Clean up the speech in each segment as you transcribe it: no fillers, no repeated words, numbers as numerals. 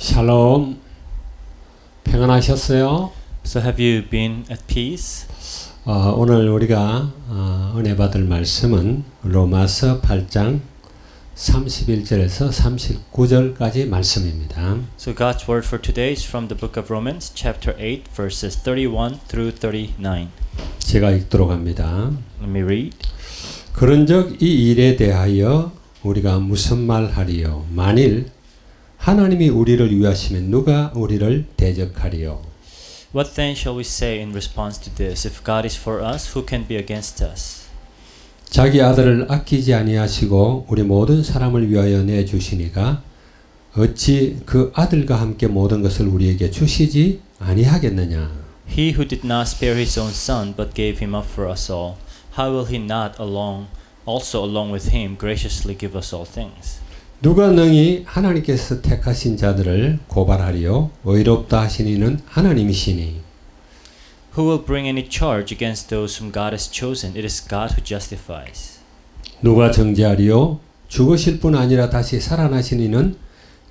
샬롬. 평안하셨어요? So have you been at peace? 오늘 우리가 은혜 받을 말씀은 로마서 8장 31절에서 39절까지 말씀입니다. So God's word for today is from the book of Romans, chapter 8, verses 31 through 39. 제가 읽도록 합니다. Let me read. 그런즉 이 일에 대하여 우리가 무슨 말하리요? 만일 하나님이 우리를 위하시면 누가 우리를 대적하리요? What then shall we say in response to this? If God is for us, who can be against us? 자기 아들을 아끼지 아니하시고 우리 모든 사람을 위하여 내주시니가 어찌 그 아들과 함께 모든 것을 우리에게 주시지 아니하겠느냐? He who did not spare his own son, but gave him up for us all, how will he not also along with him graciously give us all things? 누가 능히 하나님께서 택하신 자들을 고발하리요? 의롭다 하신 이는 하나님이시니. Who will bring any charge against those whom God has chosen? It is God who justifies. 누가 정죄하리요? 죽으실 뿐 아니라 다시 살아나신 이는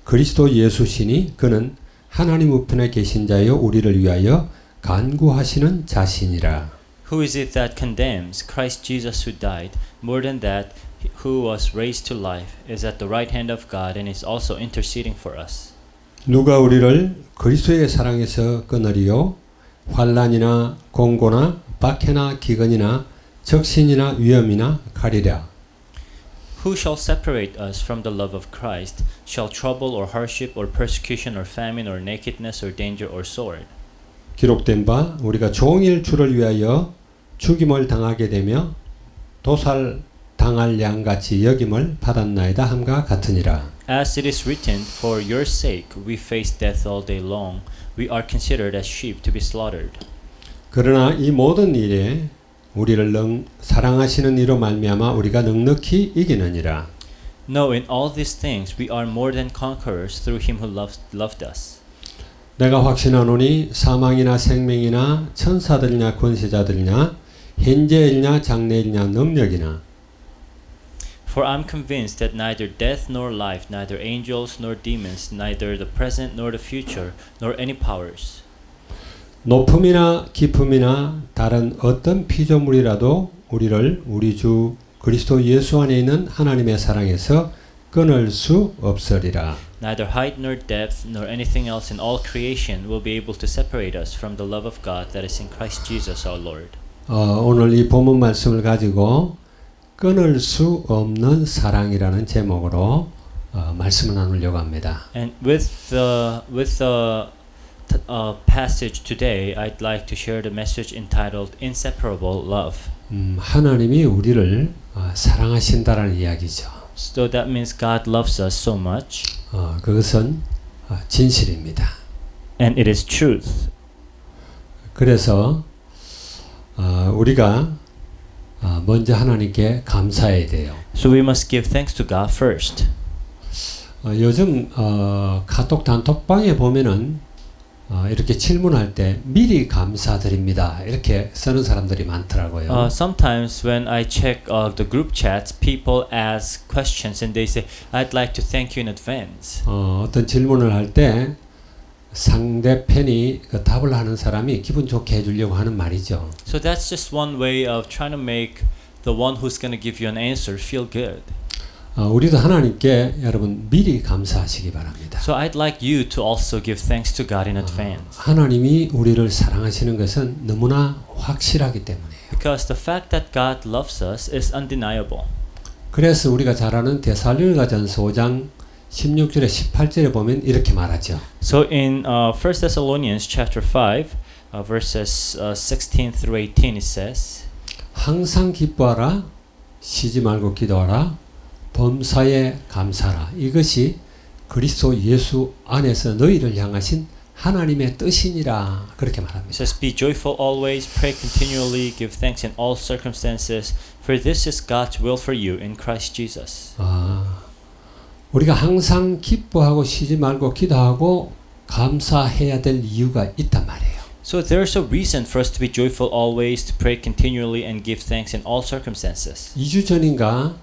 그리스도 예수시니 그는 하나님 우편에 계신 자여 우리를 위하여 간구하시는 자신이라. Who is it that condemns? Christ Jesus who died, more than that, who was raised to life, is at the right hand of God and is also interceding for us. 누가 우리를 그리스도의 사랑에서 끊으리요? 환난이나 공고나 박해나 기근이나 적신이나 위험이나 칼이라. Who shall separate us from the love of Christ? Shall trouble or hardship or persecution or famine or nakedness or danger or sword? 기록된 바 우리가 종일 주를 위하여 죽임을 당하게 되며 도살 당할 양같이 여김을 받았나이다 함과 같으니라. As it is written, for your sake we face death all day long. We are considered as sheep to be slaughtered. 그러나 이 모든 일에 우리를 사랑하시는 이로 말미암아 우리가 넉넉히 이기느니라. No, in all these things we are more than conquerors through him who loved us. 내가 확신하노니 사망이나 생명이나 천사들이나 권세자들이나 현재일냐 장래일냐 능력이나 For I am convinced that neither death nor life, neither angels nor demons, neither the present nor the future, nor any powers. 높음이나 깊음이나 다른 어떤 피조물이라도 우리를 우리 주 그리스도 예수 안에 있는 하나님의 사랑에서 끊을 수 없으리라. Neither height nor depth nor anything else in all creation will be able to separate us from the love of God that is in Christ Jesus our Lord. 오늘 이 본문 말씀을 가지고 끊을 수 없는 사랑이라는 제목으로 말씀을 나누려고 합니다. And with the passage today, I'd like to share the message entitled "Inseparable Love." 하나님이 우리를 사랑하신다라는 이야기죠. So that means God loves us so much. 그것은 진실입니다. And it is truth. 그래서 우리가 먼저 하나님께 감사해야 돼요. So we must give thanks to God first. 요즘 카톡 단톡방에 보면은 이렇게 질문할 때 미리 감사드립니다 이렇게 쓰는 사람들이 많더라고요. Sometimes when I check the group chats, people ask questions and they say, "I'd like to thank you in advance." 어떤 질문을 할 때 상대편이 그 답을 하는 사람이 기분 좋게 해주려고 하는 말이죠. So that's just one way of trying to make the one who's going to give you an answer feel good. 우리도 하나님께 여러분 미리 감사하시기 바랍니다. So I'd like you to also give thanks to God in advance. 하나님이 우리를 사랑하시는 것은 너무나 확실하기 때문에요. Because the fact that God loves us is undeniable. 그래서 우리가 잘 아는 데살로니가전서 5장 16절에 18절에 보면 이렇게 말하죠. So in 1 Thessalonians chapter 5 verses 16 through 18 it says, 항상 기뻐하라, 쉬지 말고 기도하라, 범사에 감사하라. 이것이 그리스도 예수 안에서 너희를 향하신 하나님의 뜻이니라. 그렇게 말합니다. It says, "Be joyful always, pray continually, give thanks in all circumstances, for this is God's will for you in Christ Jesus." 우리가 항상 기뻐하고 쉬지 말고 기도하고 감사해야 될 이유가 있단 말이에요. So there's a reason for us to be joyful always, to pray continually, and give thanks in all circumstances. 2주 전인가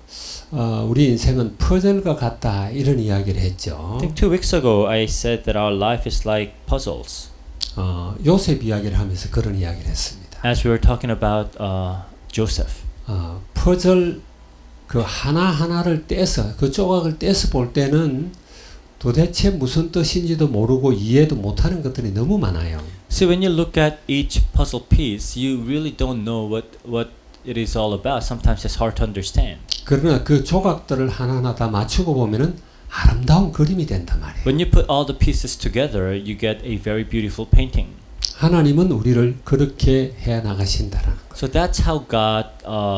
우리 인생은 퍼즐과 같다 이런 이야기를 I 했죠. think 2 weeks ago I said that our life is like puzzles. 요셉 이야기를 하면서 그런 이야기를 했습니다. As we were talking about Joseph. 퍼즐 그 하나하나를 떼서 그 조각을 떼서 볼 때는 도대체 무슨 뜻인지도 모르고 이해도 못하는 것들이 너무 많아요. So when you look at each puzzle piece, you really don't know what it is all about. Sometimes it's hard to understand. 그러나 그 조각들을 하나하나 다 맞추고 보면은 아름다운 그림이 된단 말이에요. When you put all the pieces together, you get a very beautiful painting. 하나님은 우리를 그렇게 해 나가신다라는 거예요. So that's how God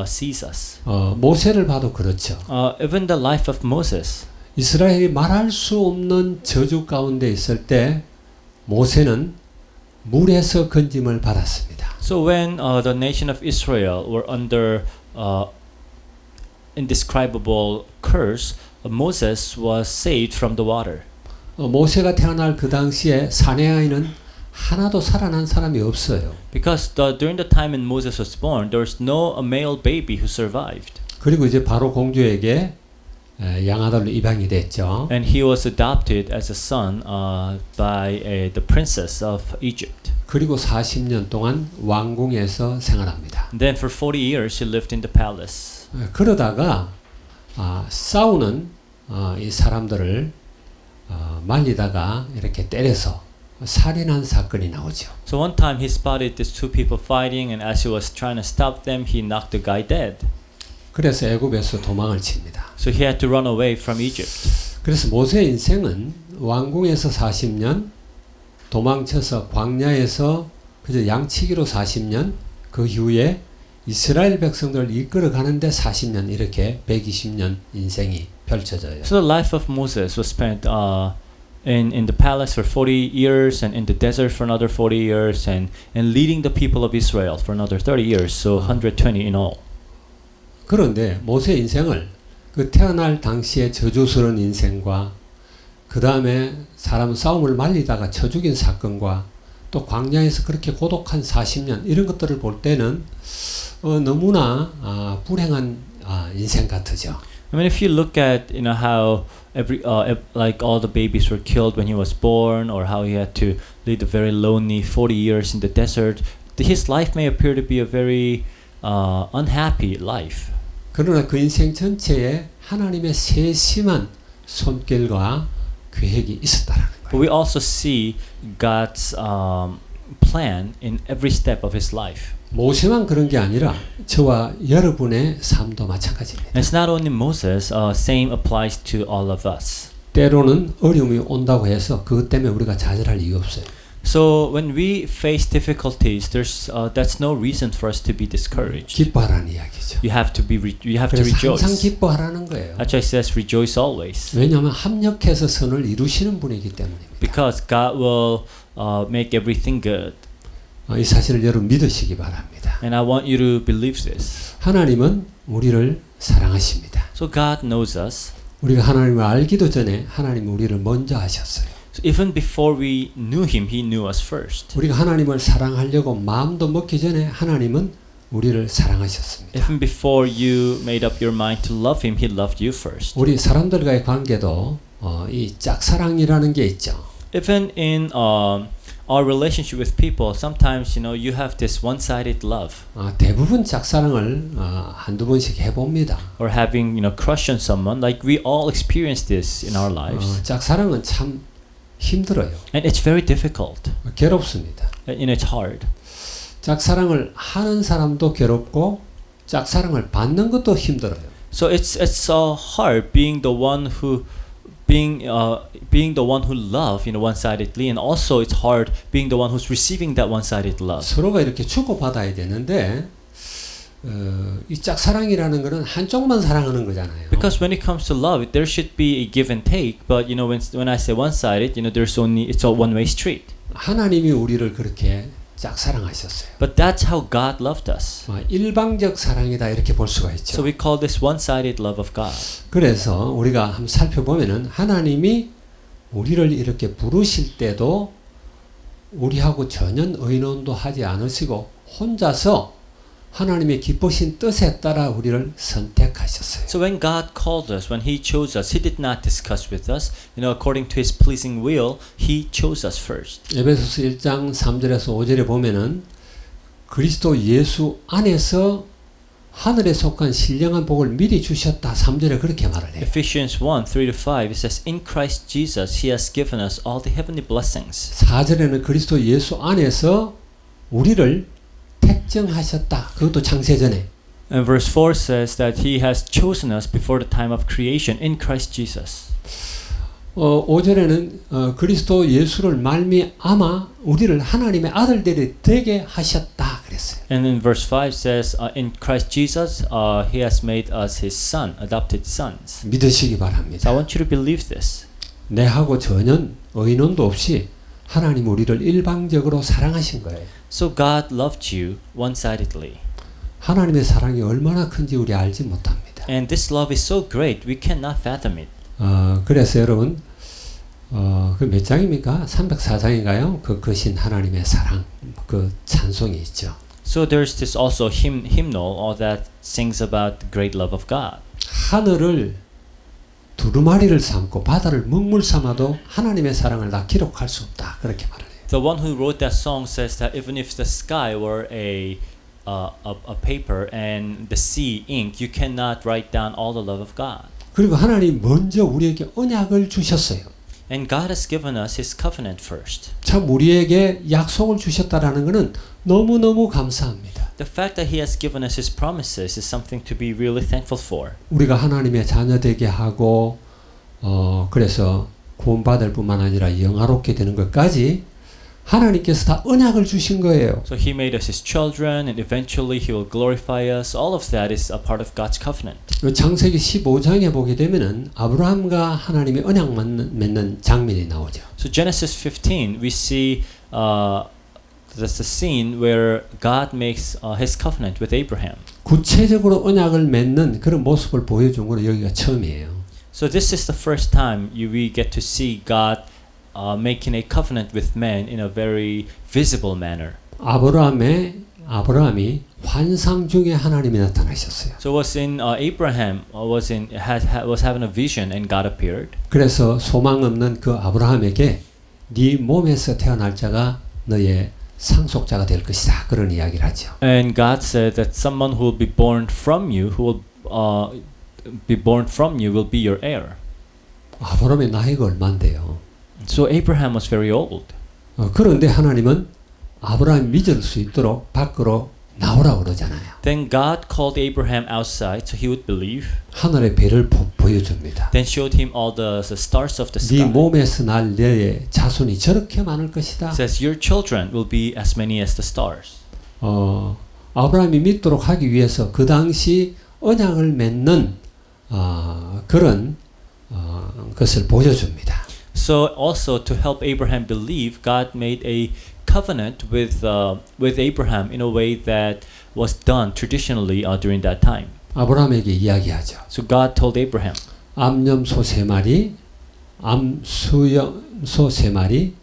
sees us. 모세를 봐도 그렇죠. Even the life of Moses. 이스라엘이 말할 수 없는 저주 가운데 있을 때 모세는 물에서 건짐을 받았습니다. So when the nation of Israel were under indescribable curse, Moses was saved from the water. 모세가 태어날 그 당시에 사내아이는 하나도 살아난 사람이 없어요. Because during the time when Moses was born, there was no male baby who survived. 그리고 이제 바로 공주에게 양아들로 입양이 됐죠. And he was adopted as a son by the princess of Egypt. 그리고 40년 동안 왕궁에서 생활합니다. And then for 40 years he lived in the palace. 그러다가 싸우는 이 사람들을 말리다가 이렇게 때려서 살인한 사건이 나오죠. So one time he spotted these two people fighting, and as he was trying to stop them, he knocked the guy dead. 그래서 애굽에서 도망을 칩니다. So he had to run away from Egypt. 그래서 모세의 인생은 왕궁에서 40년, 도망쳐서 광야에서 그저 양치기로 40년, 그 이후에 이스라엘 백성들을 이끌어 가는데 40년 이렇게 120년 인생이 펼쳐져요. So the life of Moses was spent in the palace for 40 years, and in the desert for another 40 years, and leading the people of Israel for another 30 years, so 120 in all. 그런데 모세의 인생을 그 태어날 당시의 저주스러운 인생과 그 다음에 사람 싸움을 말리다가 쳐 죽인 사건과 또 광야에서 그렇게 고독한 40년 이런 것들을 볼 때는 너무나 불행한 인생 같으죠. I mean, if you look at how like all the babies were killed when he was born, or how he had to lead a very lonely 40 years in the desert, his life may appear to be a very unhappy life. 그러나 그 인생 전체에 하나님의 세심한 손길과 계획이 있었다라는 거예요. But we also see God's plan in every step of his life. 모세만 그런 게 아니라 저와 여러분의 삶도 마찬가지입니다. And it's not only Moses, same applies to all of us. 때로는 어려움이 온다고 해서 그것 때문에 우리가 좌절할 이유 없어요. So when we face difficulties, that's no reason for us to be discouraged. 기뻐하라는 이야기죠. You have to 그래서 rejoice. 항상 기뻐하라는 거예요. That's why it says rejoice always. 왜냐하면 합력해서 선을 이루시는 분이기 때문입니다. Because God will make everything good. 이 사실을 여러분 믿으시기 바랍니다. And I want you to believe this. 하나님은 우리를 사랑하십니다. So God knows us. 우리가 하나님을 알기도 전에 하나님은 우리를 먼저 아셨어요. So even before we knew Him, He knew us first. 우리가 하나님을 사랑하려고 마음도 먹기 전에 하나님은 우리를 사랑하셨습니다. Even before you made up your mind to love Him, He loved you first. 우리 사람들과의 관계도 이 짝사랑이라는 게 있죠. Even in our relationship with people, sometimes you have this one-sided love. 대부분 짝사랑을 한두 번씩 해봅니다. Or having crush on someone, like we all experience this in our lives. 짝사랑은 참 힘들어요. And it's very difficult. 괴롭습니다. And it's hard. 짝사랑을 하는 사람도 괴롭고 짝사랑을 받는 것도 힘들어요. So it's hard being the one who being the one who love one-sidedly, and also it's hard being the one who's receiving that one-sided love. 서로가 이렇게 주고받아야 되는데 이 짝사랑이라는 거는 한쪽만 사랑하는 거잖아요. Because when it comes to love, there should be a give and take. But when I say one-sided, it's a one-way street. 하나님이 우리를 그렇게 짝사랑하셨어요. But that's how God loved us. 일방적 사랑이다 이렇게 볼 수가 있죠. So we call this one-sided love of God. 그래서 우리가 한번 살펴보면은 하나님이 우리를 이렇게 부르실 때도 우리하고 전혀 의논도 하지 않으시고 혼자서 하나님의 기쁘신 뜻에 따라 우리를 선택하셨어요. So when God called us, when He chose us, He did not discuss with us. According to His pleasing will, He chose us first. 에베소서 1장 3절에서 5절에 보면은 그리스도 예수 안에서 하늘에 속한 신령한 복을 미리 주셨다. 3절에 그렇게 말을 해요. Ephesians 1:3-5 it says, "In Christ Jesus, He has given us all the heavenly blessings." 4절에는 그리스도 예수 안에서 우리를 택정하셨다. 그것도 창세전에. And verse 4 says that He has chosen us before the time of creation in Christ Jesus. 5절에는 그리스도 예수를 말미암아 우리를 하나님의 아들들이 되게 하셨다 그랬어요. And in verse 5 says, in Christ Jesus, He has made us His son, adopted sons. 믿으시기 So I 바랍니다. want you to believe this. 내하고 전혀 의논도 없이 하나님 우리를 일방적으로 사랑하신 거예요. So God loved you one-sidedly. 하나님의 사랑이 얼마나 큰지 우리 알지 못합니다. And this love is so great, we cannot fathom it. 그래서 여러분 그 몇 장입니까? 304장인가요? 그 크신 하나님의 사랑 그 찬송이 있죠. So there's this also hymnal that sings about the great love of God. 하늘을 두루마리를 삼고 바다를 먹물 삼아도 하나님의 사랑을 다 기록할 수 없다. 그렇게 말을 해요. The one who wrote that song says that even if the sky were a paper and the sea ink, you cannot write down all the love of God. 그리고 하나님 먼저 우리에게 언약을 주셨어요. And God has given us His covenant first. 참 우리에게 약속을 주셨다라는 것은 너무너무 감사합니다. The fact that He has given us His promises is something to be really thankful for. 우리가 하나님의 자녀 되게 하고 그래서 구원받을 뿐만 아니라 영화롭게 되는 것까지 하나님께서 다 언약을 주신 거예요. So He made us His children, and eventually He will glorify us. All of that is a part of God's covenant. 창세기 15장에 보게 되면은 아브라함과 하나님의 언약 맺는 장면이 나오죠. So Genesis 15, we see that's the scene where God makes His covenant with Abraham. 구체적으로 언약을 맺는 그런 모습을 보여준 건 여기가 처음이에요. So this is the first time we get to see God making a covenant with man in a very visible manner. 아브라함이 환상 중에 하나님이 나타나셨어요. So it was in Abraham was having a vision and God appeared. 그래서 소망 없는 그 아브라함에게 네 몸에서 태어날 자가 너의 상속자가 될 것이다. 그런 이야기를 하죠. And God said that someone who will be born from you, who will be born from you, will be your heir. 아브라함의 나이가 얼마인데요? So Abraham was very old. 그런데 하나님은 아브라함이 믿을 수 있도록 밖으로 나오라고 그러잖아요. Then God called Abraham outside so he would believe. 하늘의 별을 보여줍니다. Then showed him all the stars of the 네 sky. 몸에서 날 너의 자손이 저렇게 많을 것이다. Says your children will be as many as the stars. 아브라함이 믿도록 하기 위해서 그 당시 언약을 맺는 그런 것을 보여줍니다. So also to help Abraham believe, God made a covenant with Abraham in a way that was done traditionally during that time. 아브라함에게 이야기하죠. So God told Abraham, 암염소 3마리, 암수염소 3마리,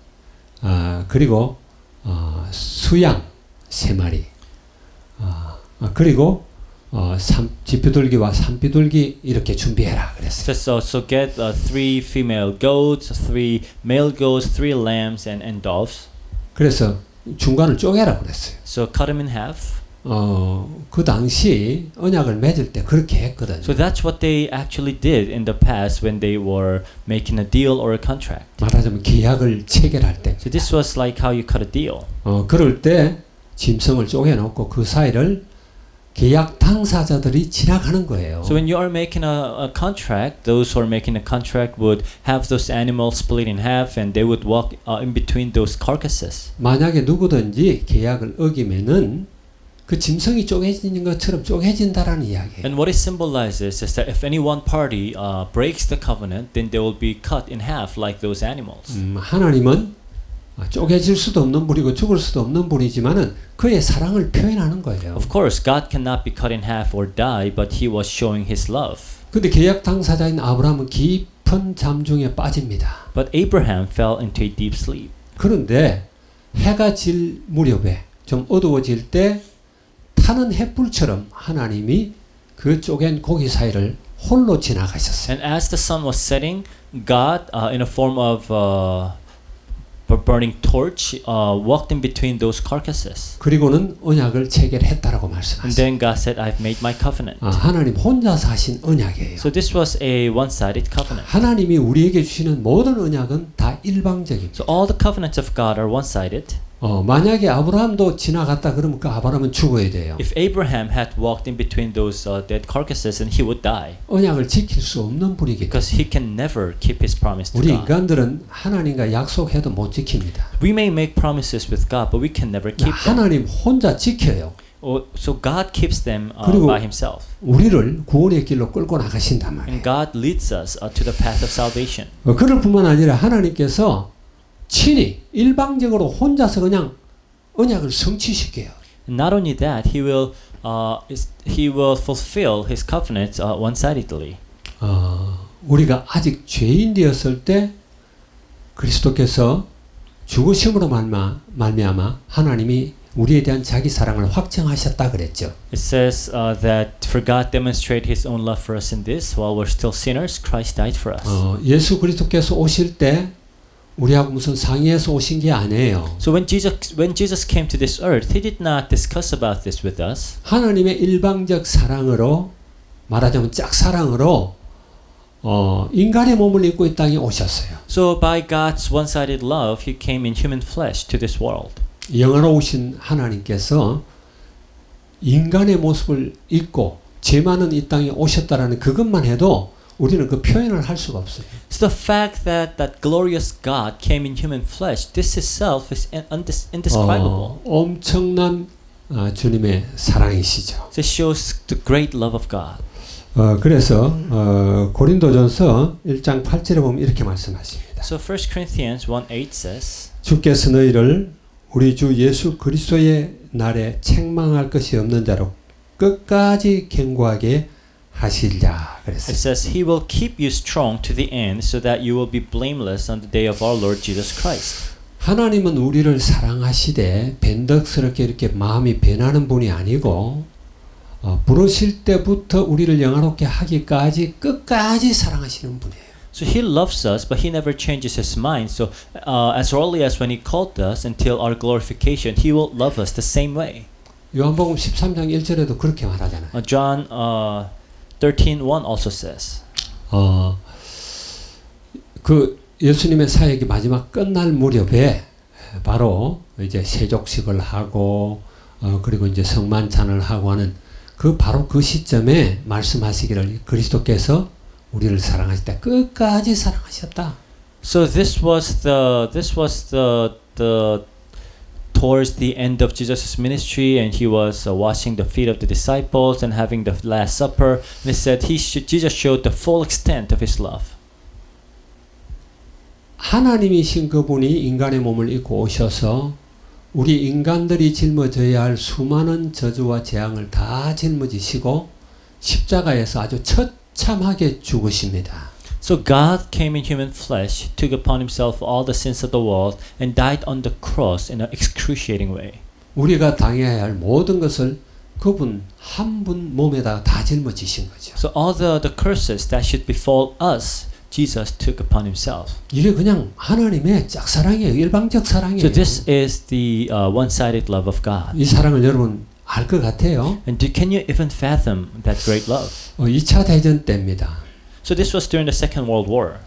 그리고 수양 3마리, 그리고 지피돌기와 산비둘기 이렇게 준비해라 그랬어요. so get 3 female goats, 3 male goats, 3 lambs and doves. 그래서 중간을 쪼개라 그랬어요. So cut them in half. 그 당시 언약을 맺을 때 그렇게 했거든요. So that's what they actually did in the past when they were making a deal or a contract. 말하자면 계약을 체결할 때. So this was like how you cut a deal. 그럴 때 짐승을 쪼개놓고 그 사이를 계약 당사자들이 지나가는 거예요. So when you are making a contract, those who are making a contract would have those animals split in half and they would walk in between those carcasses. 만약에 누구든지 계약을 어기면은 그 짐승이 쪼개지는 것처럼 쪼개진다라는 이야기예요. And what it symbolizes is that if any one party breaks the covenant, then they will be cut in half like those animals. 하나님은 쪼개질 수도 없는 분이고 죽을 수도 없는 분이지만은 그의 사랑을 표현하는 거예요. Of course, God cannot be cut in half or die, but He was showing His love. 근데 계약 당사자인 아브라함은 깊은 잠 중에 빠집니다. But Abraham fell into a deep sleep. 그런데 해가 질 무렵에 좀 어두워질 때 타는 햇불처럼 하나님이 그 쪼갠 고기 사이를 홀로 지나가셨어요. And as the sun was setting, God, in a form of burning torch, walked in between those carcasses. 그리고는 언약을 체결했다라고 And 말씀하셨어요. then God said, "I've made my covenant." 하나님 혼자서 하신 언약이에요. So this was a one-sided covenant. 하나님이 우리에게 주시는 모든 언약은 다 일방적입니다. So all the covenants of God are one-sided. 만약에 아브라함도 지나갔다 그러면 그 아브라함은 죽어야 돼요. If Abraham had walked in between those dead carcasses, then he would die 언약을 지킬 수 없는 분이기 때문에 because he can never keep his promise to 우리 God. 인간들은 하나님과 약속해도 못 지킵니다. We may make promises with God, but we can never keep them. 하나님 혼자 지켜요. So God keeps them 그리고 by Himself, 우리를 구원의 길로 끌고 나가신단 말이에요. and God leads us to the path of salvation. 그럴 뿐만 아니라 하나님께서 친히 일방적으로 혼자서 그냥 언약을 성취시켜요. And not only that, He will fulfill His covenant one-sidedly. 우리가 아직 죄인 되었을 때 그리스도께서 죽으심으로 말미암아 하나님이 우리에 대한 자기 사랑을 확증하셨다 그랬죠. It says that for God demonstrate His own love for us in this, while we're still sinners, Christ died for us. 예수 그리스도께서 오실 때 우리하고 무슨 상의해서 오신 게 아니에요. So when Jesus came to this earth, He did not discuss about this with us. 하나님의 일방적 사랑으로 말하자면 짝사랑으로 인간의 몸을 입고 이 땅에 오셨어요. So by God's one-sided love, He came in human flesh to this world. 영원하신 하나님께서 인간의 모습을 입고 죄 많은 이 땅에 오셨다라는 그것만 해도 우리는 그 표현을 할 수가 없어요. So the fact that that glorious God came in human flesh, this itself is indescribable. 엄청난 주님의 사랑이시죠. This shows the great love of God. 그래서 고린도전서 1장 8절에 보면 이렇게 말씀하십니다. So 1 Corinthians 1:8 says, 주께서 너희를 우리 주 예수 그리스도의 날에 책망할 것이 없는 자로 끝까지 견고하게 하시리라 it 그랬어요. says, He will keep you strong to the end so that you will be blameless on the day of our Lord Jesus Christ. 하나님은 우리를 사랑하시되 변덕스럽게 이렇게 마음이 변하는 분이 아니고 부르실 때부터 우리를 영화롭게 하기까지 끝까지 사랑하시는 분이에요. So He loves us, but He never changes His mind. So as early as when He called us until our glorification, He will love us the same way. 요한복음 13장 1절에도 그렇게 말하잖아요. John 13:1 also says. 그 예수님의 사역이 마지막 끝날 무렵에 바로 이제 세족식을 하고 그리고 이제 성만찬을 하고 하는 바로 그 시점에 말씀하시기를 그리스도께서 우리를 사랑하셨다. 끝까지 사랑하셨다. So this was the towards the end of Jesus' ministry, and He was washing the feet of the disciples and having the Last Supper. And it said Jesus showed the full extent of His love. 하나님이신 그분이 인간의 몸을 입고 오셔서 우리 인간들이 짊어져야 할 수많은 저주와 재앙을 다 짊어지시고 십자가에서 아주 처참하게 죽으십니다. So God came in human flesh, took upon Himself all the sins of the world, and died on the cross in an excruciating way. 우리가 당해야 할 모든 것을 그분 한 분 몸에다 다 짊어지신 거죠. So all the curses that should befall us, Jesus took upon Himself. 이게 그냥 하나님의 짝사랑이에요. 일방적 사랑이에요. So this is the one-sided love of God. 이 사랑을 여러분 알 것 같아요. And can you even fathom that great love? 2차 대전 때입니다. So this was during the Second World War.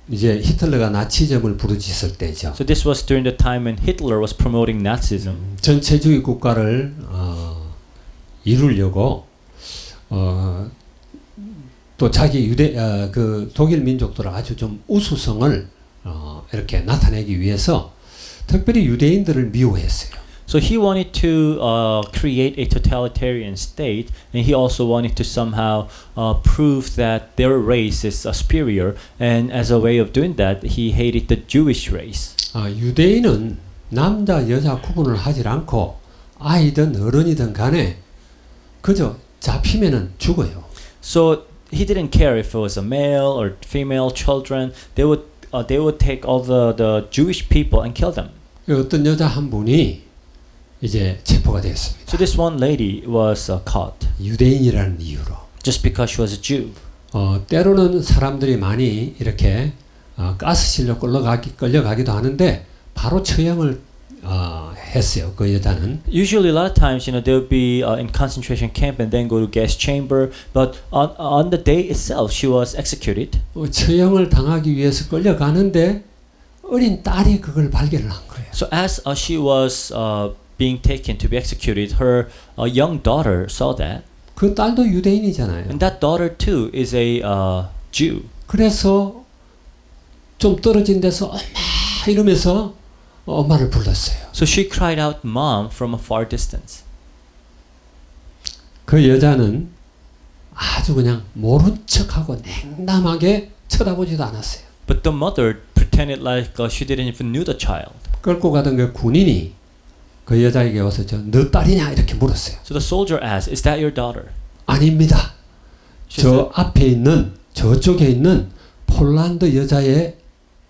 이제 히틀러가 나치즘을 부르짖을 때죠. So this was during the time when Hitler was promoting Nazism. 전체주의 국가를 이루려고 또 자기 그 독일 민족들을 아주 좀 우수성을 이렇게 나타내기 위해서 특별히 유대인들을 미워했어요. So he wanted to create a totalitarian state, and he also wanted to somehow prove that their race is superior. And as a way of doing that, he hated the Jewish race. 유대인은 남자 여자 구분을 하지 않고 아이든 어른이든 간에 그저 잡히면은 죽어요. So he didn't care if it was a male or female children. They would take all the Jewish people and kill them. 어떤 여자 한 분이 이제 체포가 되었습니다. So this one lady was caught 유대인이라는 이유로. just because she was a Jew. 때로는 사람들이 많이 이렇게 가스실로 끌려가기도 하는데 바로 처형을 했어요. 그 여자는. Usually, a lot of times, they'll be in concentration camp and then go to gas chamber. But on the day itself, she was executed. 처형을 당하기 위해서 끌려가는데 어린 딸이 그걸 발견을 한 거예요. So as she was being taken to be executed, her young daughter saw that, 그 딸도 유대인이잖아요. and that daughter too is a Jew. 그래서 좀 떨어진 데서 엄마 이러면서 엄마를 불렀어요. So she cried out, "Mom!" from a far distance. 그 여자는 아주 그냥 모른 척하고 냉담하게 쳐다보지도 않았어요. But the mother pretended like she didn't even knew the child. 끌고 가던 그 군인이 그 여자에게 와서 너 딸이냐 이렇게 물었어요. So the soldier asked, "Is that your daughter?" 아닙니다. She 저 said, 앞에 있는 저쪽에 있는 폴란드 여자의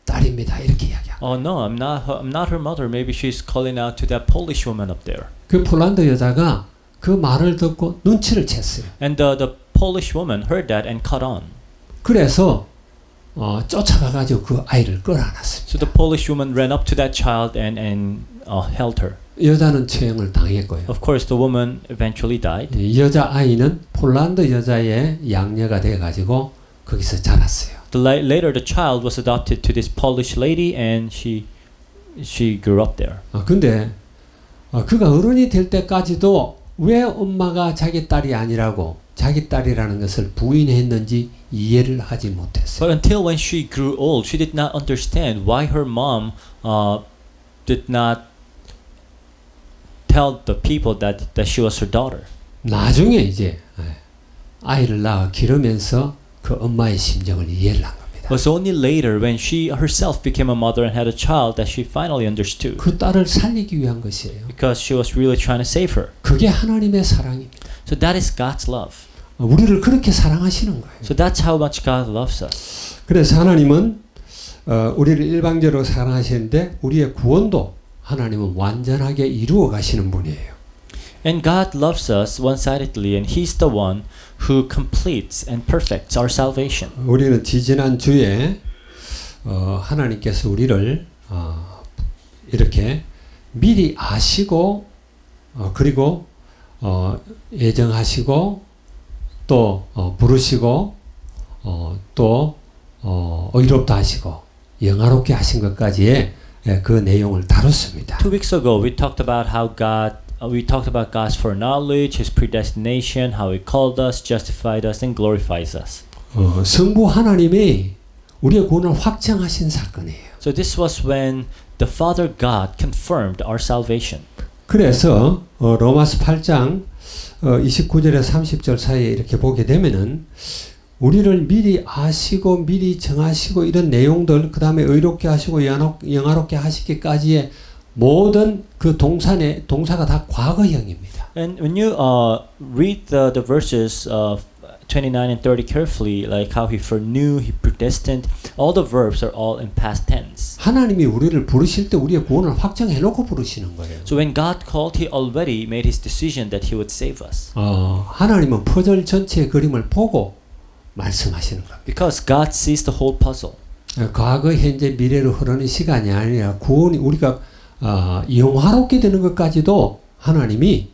딸입니다. 이렇게 이야기합니다. "Oh no, I'm not her mother. Maybe she's calling out to that Polish woman up there." 그 폴란드 여자가 그 말을 듣고 눈치를 챘어요. And the Polish woman heard that and caught on. 그래서 쫓아가가지고 그 아이를 끌어안았습니다. So the Polish woman ran up to that child and held her. 여자는 처형을 당했고요. Of course, the woman eventually died. 이 여자 아이는 폴란드 여자의 양녀가 돼가지고 거기서 자랐어요. Later, the child was adopted to this Polish lady, and she grew up there. 근데 그가 어른이 될 때까지도 왜 엄마가 자기 딸이 아니라고 자기 딸이라는 것을 부인했는지 이해를 하지 못했어요. But until when she grew old, she did not understand why her mom did not tell the people that she was her daughter. 나중에 이제 아이를 낳아 기르면서 그 엄마의 심정을 이해를 한 겁니다. It was only later when she herself became a mother and had a child that she finally understood. 그 딸을 살리기 위한 것이에요. Because she was really trying to save her. 그게 하나님의 사랑입니다. So that is God's love. 우리를 그렇게 사랑하시는 거예요. So that's how much God loves us. 그래서 하나님은 우리를 일방적으로 사랑하시는데 우리의 구원도 하나님은 완전하게 이루어 가시는 분이에요. And God loves us one-sidedly, and He's the one who completes and perfects our salvation. 우리는 지지난 주에 하나님께서 우리를 이렇게 미리 아시고 그리고 예정하시고 또 부르시고 또 의롭다 하시고 영화롭게 하신 것까지의 그 내용을 다뤘습니다. 2 weeks ago, we talked about God's foreknowledge, His predestination, how He called us, justified us, and glorifies us. 성부 하나님이 우리의 구원을 확정하신 사건이에요. So this was when the Father God confirmed our salvation. 그래서 로마서 8장 29절에 30절 사이에 이렇게 보게 되면은 우리를 미리 아시고 미리 정하시고 이런 내용들 그 다음에 의롭게 하시고 영화롭게 하시기까지의 모든 그 동사가 다 과거형입니다. And when you read the verses 29 and 30 carefully, like how He foreknew, He predestined, all the verbs are all in past tense. 하나님이 우리를 부르실 때 우리의 구원을 확정해 놓고 부르시는 거예요. So when God called, He already made His decision that He would save us. 하나님은 퍼즐 전체의 그림을 보고 말씀하시는 겁니다. Because God sees the whole puzzle. 과거, 현재, 미래로 흐르는 시간이 아니라 구원이 우리가 영화롭게 되는 것까지도 하나님이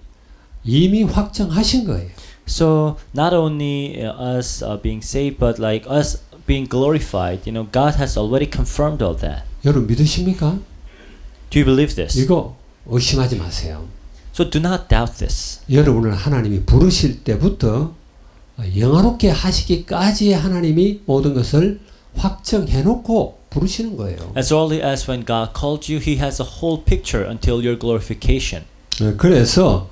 이미 확정하신 거예요. So not only us being saved, but like us being glorified, God has already confirmed all that. 여러분 믿으십니까? Do you believe this? 이거 의심하지 마세요. So do not doubt this. 여러분을 하나님이 부르실 때부터 영화롭게 하시기까지의 하나님이 모든 것을 확정해놓고 부르시는 거예요. As early as when God called you, He has a whole picture until your glorification. 그래서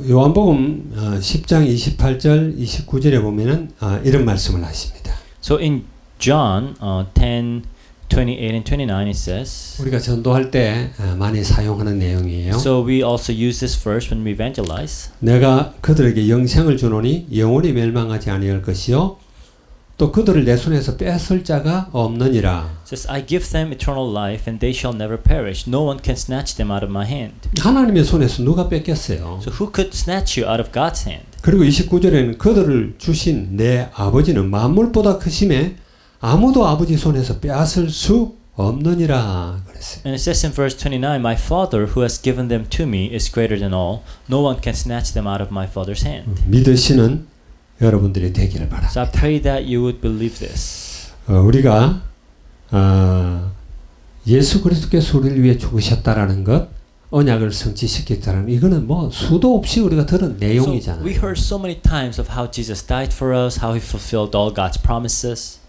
요한복음 10장 28절 29절에 보면은 이런 말씀을 하십니다. So in John 10, 28 and 29 it says. 우리가 전도할 때 많이 사용하는 내용이에요. So we also use this verse when we evangelize. 내가 그들에게 영생을 주노니 영원히 멸망하지 아니할 것이요 또 그들을 내 손에서 뺏을 자가 없느니라. It says, I give them eternal life and they shall never perish. No one can snatch them out of my hand. 하나님의 손에서 누가 뺏겼어요? So who could snatch you out of God's hand? 그리고 29절에는 그들을 주신 내 아버지는 만물보다 크심에 아무도 아버지 손에서 빼앗을 수 없느니라 그랬어요. And it says in verse 29, My Father who has given them to me is greater than all. No one can snatch them out of my Father's hand. 믿으시는 여러분들이 되기를 바랍니다. So I pray that you would believe this. 우리가 예수 그리스도께서 우리를 위해 죽으셨다라는 것, 언약을 성취시켰다는 이거는 뭐 수도 없이 우리가 들은 So 내용이잖아요. we heard so many times of how Jesus died for us, how he fulfilled all God's promises.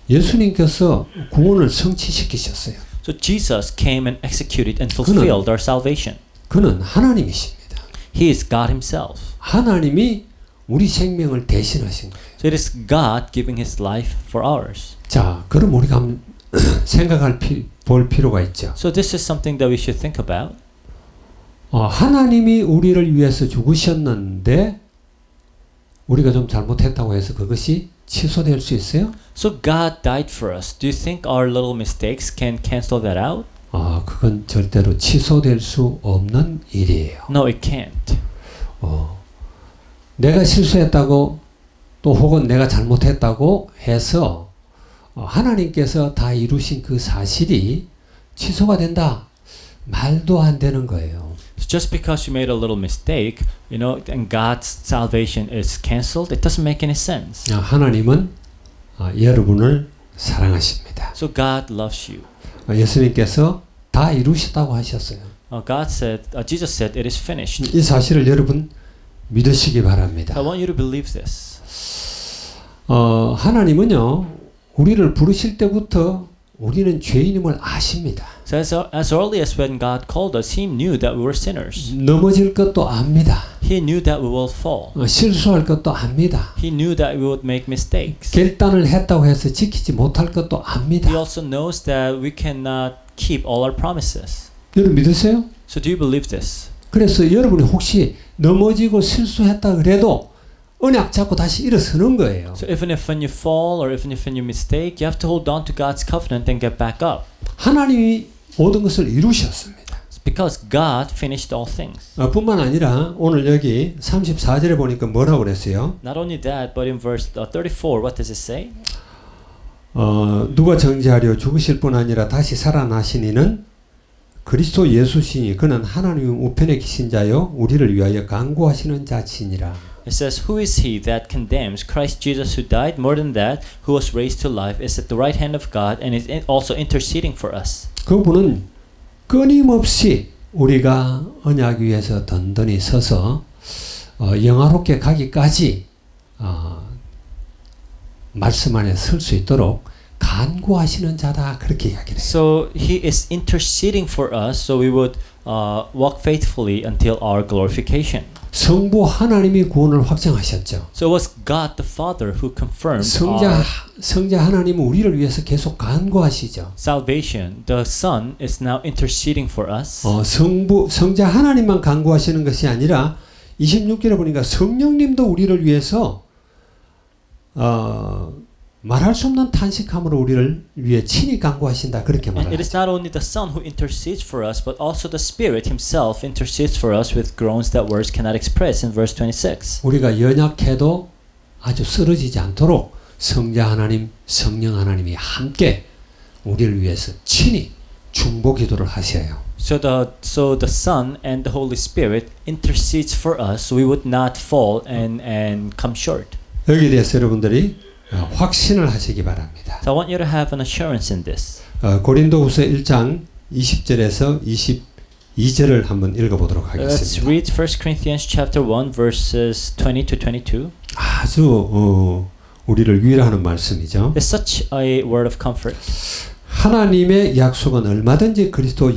예수님께서 구원을 성취시키셨어요. So Jesus came and executed and fulfilled our salvation. 그는 하나님이십니다. He is God himself. 하나님이 우리 생명을 대신하신 거예요. So it is God giving his life for ours. 자, 그럼 우리가 한번 볼 필요가 있죠. So this is something that we should think about. 하나님이 우리를 위해서 죽으셨는데 우리가 좀 잘못했다고 해서 그것이 취소될 수 있어요? So God died for us. Do you think our little mistakes can cancel that out? 그건 절대로 취소될 수 없는 일이에요. No, it can't. 내가 실수했다고 또 혹은 내가 잘못했다고 해서 하나님께서 다 이루신 그 사실이 취소가 된다. 말도 안 되는 거예요. So just because you made a little mistake, and God's salvation is canceled, it doesn't make any sense. 하나님은 여러분을 사랑하십니다. So God loves you. 예수님께서 다 이루셨다고 하셨어요. Jesus said, it is finished. 이 사실을 여러분 믿으시기 바랍니다. I want you to believe this. 하나님은요, 우리를 부르실 때부터 우리는 죄인임을 아십니다. So as early as when God called us, He knew that we were sinners. 넘어질 것도 압니다. He knew that we will fall. 실수할 것도 압니다. He knew that we would make mistakes. 결단을 했다고 해서 지키지 못할 것도 압니다. He also knows that we cannot keep all our promises. 여러분 믿으세요? So do you believe this? 그래서 여러분이 혹시 넘어지고 실수했다 그래도 언약 잡고 다시 일어서는 거예요. So even if when you fall or even if when you mistake, you have to hold on to God's covenant and get back up. 하나님이 모든 것을 이루셨습니다. It's because God finished all things. 뿐만 아니라 오늘 여기 34절에 보니까 뭐라고 그랬어요? Not only that, but in verse 34, what does it say? 누가 정죄하려 죽으실 뿐 아니라 다시 살아나시니는 그리스도 예수시니 그는 하나님 우편에 계신 자요 우리를 위하여 간구하시는 자치니라. It says, Who is he that condemns? Christ Jesus who died, more than that, who was raised to life, is at the right hand of God and is also interceding for us. 그분은 끊임없이 우리가 언약 위에서 든든히 서서 영화롭게 가기까지 말씀 안에 설 수 있도록 간구하시는 자다 그렇게 이야기해요. So he is interceding for us, so we would walk faithfully until our glorification. 성부 하나님이 구원을 확정하셨죠. So it was God the Father who confirmed 성자 하나님은 우리를 위해서 계속 간구하시죠. salvation. The Son is now interceding for us. 성자 하나님만 간구하시는 것이 아니라 26절에 보니까 성령님도 우리를 위해서 말할 수 없는 탄식함으로 우리를 위해 친히 간구하신다 그렇게 And it is 말하죠. not only the Son who intercedes for us, but also the Spirit Himself intercedes for us with groans that words cannot express in verse 26. 우리가 연약해도 아주 쓰러지지 않도록 성자 하나님, 성령 하나님이 함께 우리를 위해서 친히 중보 기도를 하셔요. So the Son and the Holy Spirit intercedes for us, so we would not fall and come short. 여기에 대해서 여러분들이 확신을 하시기 바랍니다. So I want you to have an assurance in this. 고린도후서 1장 20절에서 22절을 한번 읽어보도록 Let's 하겠습니다. read 1 Corinthians chapter 1 verses 20 to 22. 아주 우리를 위로하는 말씀이죠. It's such a word of comfort. 하나님의 약속은 얼마든지 그리스도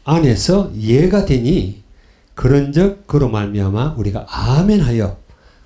안에서 예가 되니 그런즉 그로 말미암아 우리가 아멘하여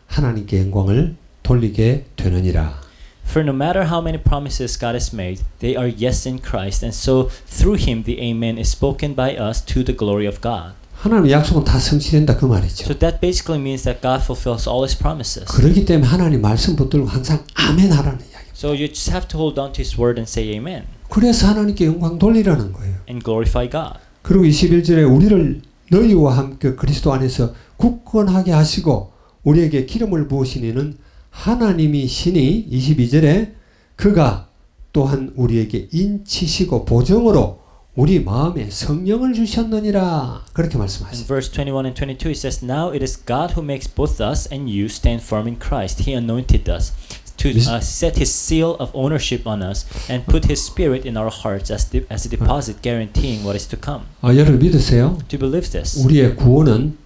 하나님께 영광을 돌리게 되느니라. For no matter how many promises God has made, they are yes in Christ, and so through Him the Amen is spoken by us to the glory of God. 하나님의 약속은 다 성취된다 그 말이죠. So that basically means that God fulfills all His promises. 그렇기 때문에 하나님 말씀 붙들고 항상 아멘 하라는 이야기. So you just have to hold on to His word and say Amen 그래서 하나님께 영광 돌리라는 거예요. and glorify God. 그리고 21절에 우리를 너희와 함께 그리스도 안에서 굳건하게 하시고 우리에게 기름을 부으시니는 하나님이시니 22절에 그가 또한 우리에게 인치시고 보정으로 우리 마음에 성령을 주셨느니라 그렇게 In 말씀하십니다. verse 21 and 22 it says, Now it is God who makes both us and you stand firm in Christ. He anointed us to set His seal of ownership on us and put His Spirit in our hearts as a deposit guaranteeing what is to come. 여러분 믿으세요? Do you believe this? 우리의 구원은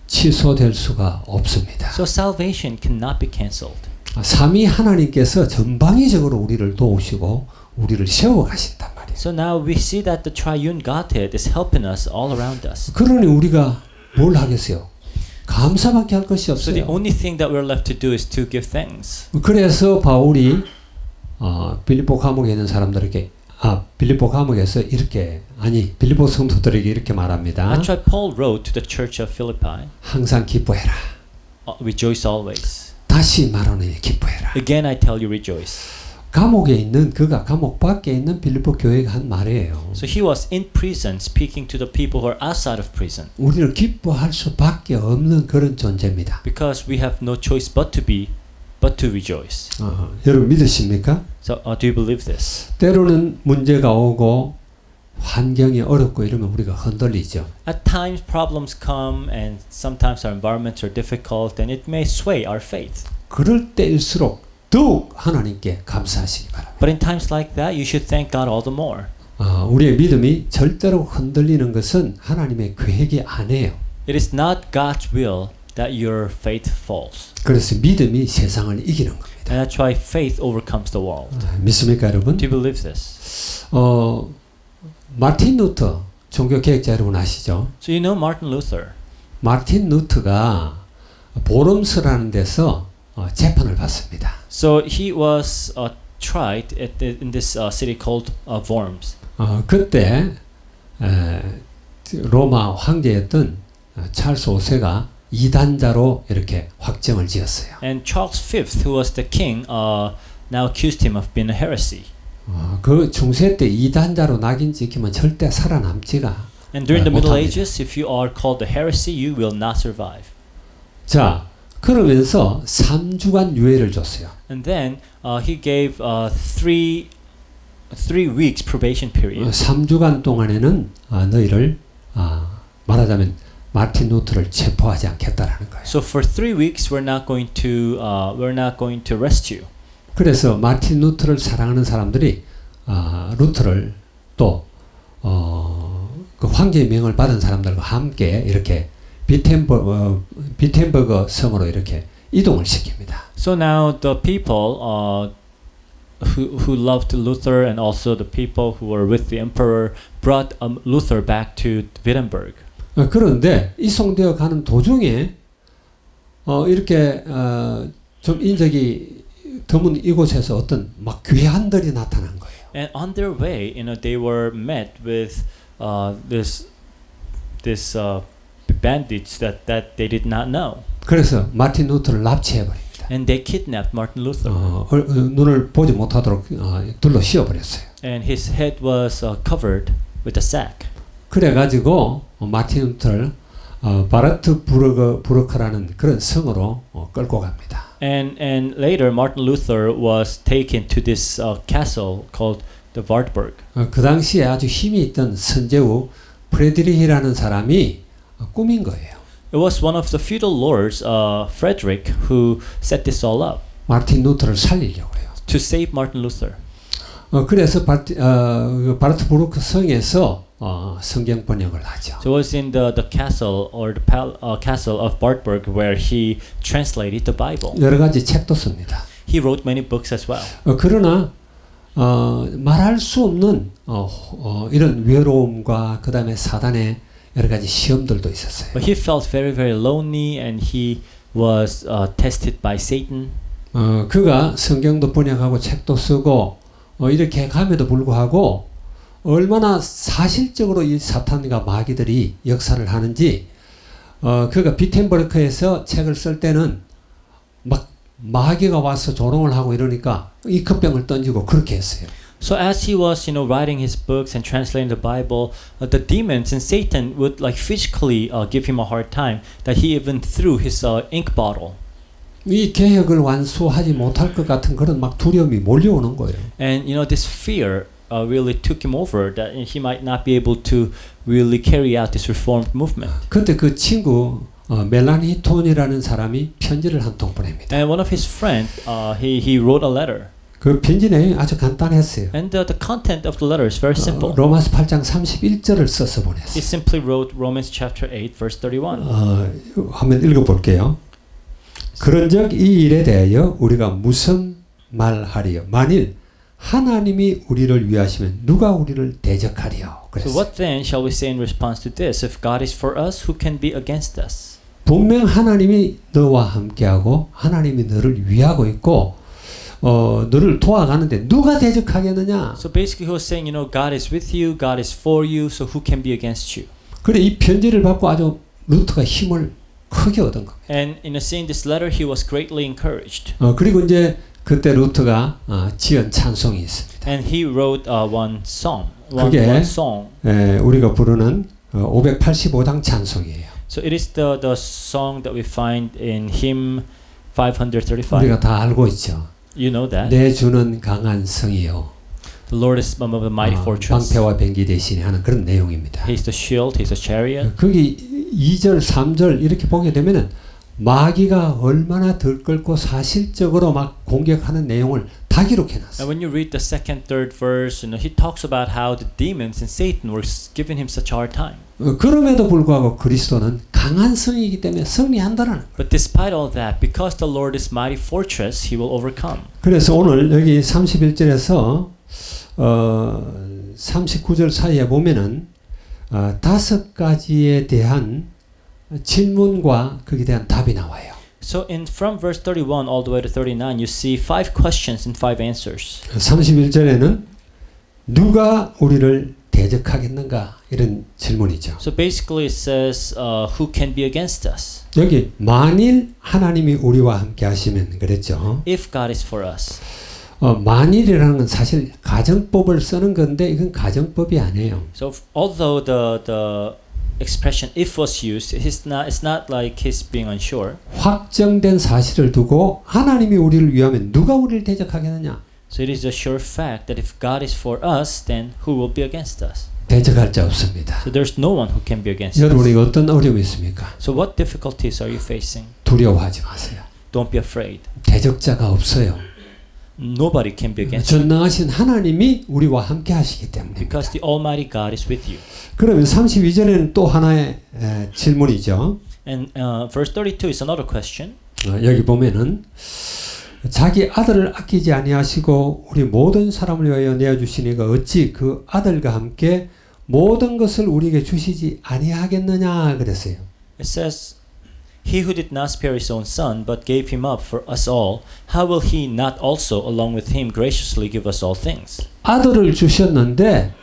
취소될 수가 없습니다. So salvation cannot be cancelled. 삼위 하나님께서 전방위적으로 우리를 도우시고 우리를 세워가신단 말이에요. So now we see that the triune Godhead is helping us all around us. 그러니 우리가 뭘 하겠어요? 감사밖에 할 것이 So the 없어요. only thing that we're left to do is to give thanks. 그래서 바울이 빌립보 감옥에 있는 사람들에게 빌립보 감옥에서 이렇게 빌립보 성도들에게 이렇게 말합니다. That's why Paul wrote to the church of Philippi, 항상 기뻐해라. rejoice always. 다시 말하노니 기뻐해라. Again I tell you rejoice. 감옥에 있는 그가 감옥 밖에 있는 빌립보 교회가 한 말이에요. So he was in prison speaking to the people who are outside of prison. 우리는 기뻐할 수밖에 없는 그런 존재입니다. Because we have no choice but to rejoice. 여러분 믿으십니까? So do you believe this? 때로는 문제가 오고 환경이 어렵고 이러면 우리가 흔들리죠. At times problems come and sometimes our environments are difficult and it may sway our faith. 그럴 때일수록 더욱 하나님께 감사하시기 바랍니다. But in times like that you should thank God all the more. 우리의 믿음이 절대로 흔들리는 것은 하나님의 계획이 아니에요. It is not God's will that your faith falls. 그래서 믿음이 세상을 이기는 겁니다. And that's why faith overcomes the world. 믿습니까 여러분? Do you believe this? 마틴 루터 종교 개혁자 여러분 아시죠? So you know Martin Luther. 마틴 루터가 보름스라는 데서 재판을 받습니다. So he was tried in this city called Worms. 그때 로마 황제였던 찰스 5세가 이단자로 이렇게 확정을 지었어요. And Charles V, who was the king, now accused him of being a heresy. 그 중세 때 이단자로 낙인 찍히면 절대 살아남지가 And during the Middle 못합니다. Ages, if you are called a heresy, you will not survive. 자, 그러면서 3주간 유예를 줬어요. And then he gave 3 weeks probation period. 3주간 동안에는 너희를 말하자면 마틴 루터를 체포하지 않겠다라는 거예요. So for 3 weeks, we're not going to arrest you. 그래서 마틴 루터를 사랑하는 사람들이 루터를 또 그 황제의 명을 받은 사람들과 함께 이렇게 비텐버그 성으로 이렇게 이동을 시킵니다. So now the people who loved Luther and also the people who were with the emperor brought Luther back to Wittenberg. 그런데 이송되어 가는 도중에 이렇게 좀 인적이 드문 이곳에서 어떤 막 괴한들이 나타난 거예요. And on their way, they were met with this bandits that they did not know. 그래서 마틴 루터를 납치해 버립니다. And they kidnapped Martin Luther. 눈을 보지 못하도록 둘러 씌워 버렸어요. And his head was covered with a sack. 그래 가지고 마틴 루터를 바르트부르크라는 그런 성으로 끌고 갑니다. And later Martin Luther was taken to this castle called the Wartburg. 그 당시에 아주 힘이 있던 선제후 프레드리히라는 사람이 꾸민 거예요. It was one of the feudal lords, Frederick, who set this all up 마틴 루터를 살리려고요. to save Martin Luther. 그래서 바르트부르크 성에서 성경 번역을 하죠. So it was in the castle or the castle of Wartburg where he translated the Bible. 여러 가지 책도 씁니다. He wrote many books as well. 그러나 말할 수 없는 이런 외로움과 그 다음에 사단의 여러 가지 시험들도 있었어요. But he felt very, very lonely and he was tested by Satan. 그가 성경도 번역하고 책도 쓰고 이렇게 감에도 불구하고 얼마나 사실적으로 이 사탄과 마귀들이 역사를 하는지 그가 비텐버크에서 책을 쓸 때는 막 마귀가 와서 조롱을 하고 이러니까 이 컵병을 던지고 그렇게 했어요. So as he was, writing his books and translating the Bible, the demons and Satan would like physically give him a hard time. That he even threw his ink bottle. 이 개혁을 완수하지 못할 것 같은 그런 막 두려움이 몰려오는 거예요. And this fear really took him over. That he might not be able to really carry out this reformed movement. 그때 그 친구 멜라니 톤이라는 사람이 편지를 한 통 보냅니다. And one of his friends, he wrote a letter. 그 편지 내용이 아주 간단했어요. And the content of the letter is very simple. 로마서 8장 31절을 써서 He 보냈어요. simply wrote Romans chapter 8 verse 31. 한번 읽어볼게요. 그런즉 이 일에 대하여 우리가 무슨 말하리요? 만일 하나님이 우리를 위하시면 누가 우리를 대적하리요? So 그랬어요. what then shall we say in response to this? If God is for us, who can be against us? 분명 하나님이 너와 함께하고 하나님이 너를 위하고 있고 너를 도와가는데 누가 대적하겠느냐? So basically he was saying, God is with you, God is for you, so who can be against you? 그래 이 편지를 받고 아주 루터가 힘을 크게 얻은 겁니다. And in seeing this letter, he was greatly encouraged. 그리고 이제 그때 루터가 지은 찬송이 있습니다. And he wrote one song, 그게 one song. 우리가 부르는 585장 찬송이에요. So it is the song that we find in hymn 535. 우리가 다 알고 있죠. You know that. 내 주는 강한 성이요. The Lord is the mighty fortress. 방패와 병기 대신에 하는 그런 내용입니다. He is the shield, He is the chariot. 거기 2절, 3절 이렇게 보게 되면은 마귀가 얼마나 들끓고 사실적으로 막 공격하는 내용을 다 기록해 놨어요. And when you read the second, third verse, he talks about how the demons and Satan were giving him such a hard time. 그럼에도 불구하고 그리스도는 강한 성이기 때문에 승리한다는 거예요. But despite all that, because the Lord is mighty fortress, He will overcome. 그래서 오늘 여기 31절에서 39절 사이에 보면은 5가지에 대한 질문과 거기에 대한 답이 나와요. So from verse 31 all the way to 39, you see 5 questions and 5 answers. 31절에는 누가 우리를 대적하겠는가 이런 질문이죠. So basically it says, who can be against us? 여기 만일 하나님이 우리와 함께 하시면 그랬죠. If God is for us. 만일이라는 건 사실 가정법을 쓰는 건데 이건 가정법이 아니에요. So although the expression if was used, it's not like he's being unsure. 확정된 사실을 두고 하나님이 우리를 위하면 누가 우리를 대적하겠느냐? So it is a sure fact that if God is for us, then who will be against us? 대적할 자 없습니다. So there's no one who can be against us. 여러분이 어떤 어려움이 있습니까? So what difficulties are you facing? 두려워하지 마세요. Don't be afraid. 대적자가 없어요. Nobody can be against you. 전능하신 하나님이 우리와 함께 하시기 때문입니다. Because the Almighty God is with you. 그러면 32절에는 또 하나의 질문이죠. And verse 32 is another question. 여기 보면은 자기 아들을 아끼지 아니하시고 우리 모든 사람을 위하여 내어주시니가 어찌 그 아들과 함께 모든 것을 우리에게 주시지 아니하겠느냐 그랬어요. It says, He who did not spare his own son, but gave him up for us all, how will he not also, along with him, graciously give us all things? 아들을 주셨는데